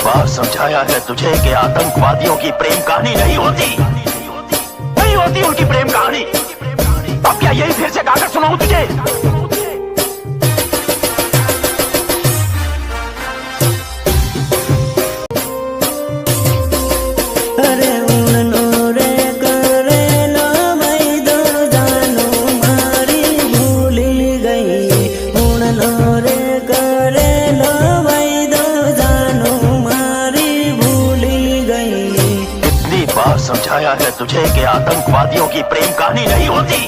बार समझाया है तुझे कि आतंकवादियों की प्रेम कहानी नहीं होती, नहीं होती उनकी प्रेम कहानी। अब क्या यही फिर से गाकर सुनाऊं तुझे? समझाया है तुझे कि आतंकवादियों की प्रेम कहानी नहीं होती,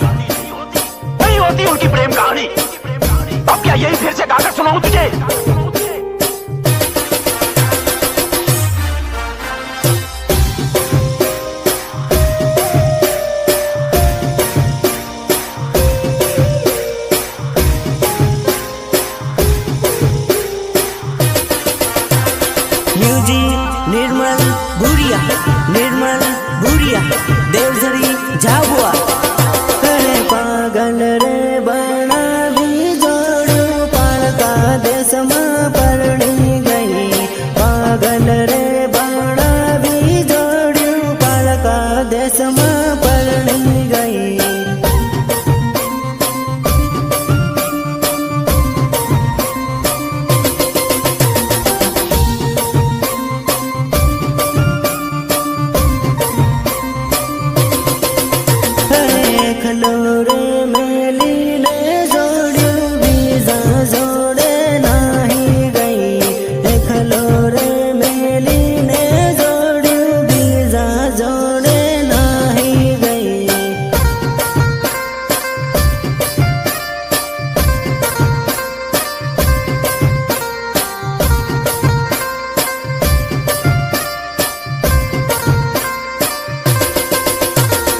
नहीं होती उनकी प्रेम कहानी। अब क्या यही फिर से गाकर सुनाऊं तुझे? म्यूजिक निर्मल भूरिया देवझरी झाबुआ। अरे पागल रे बनावी जोड़ू पालका देश में परणी गई। पागल रे बनावी जोड़ू पालका देश में परणी गई। खलोरे मेली ने जोड़ू बीजा जोड़े नाही गई। खलोरे मेली ने जोड़ू बीजा जोड़े नाही गई।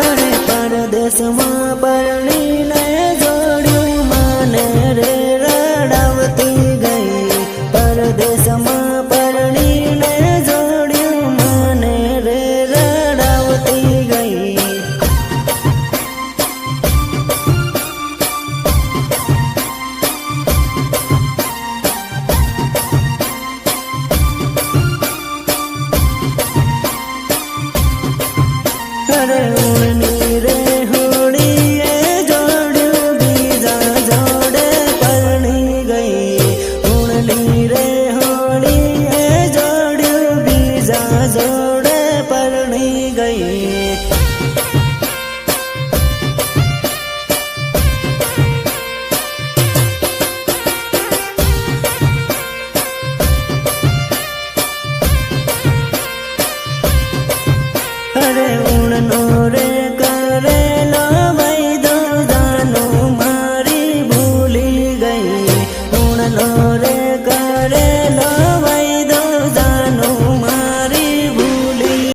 अरे परदेश में परणी ने जोड़ू माने रे रड़ावती गई। परदेश में परणी ने जोड़ू माने रे रड़ावती गई। अरे उड़नी रे होड़ी जोड़ू बीजा जोड़े परणी गई। उड़नी रे होड़ी जोड़ू बीजा जोड़े परणी गई। अरे उड़नो रे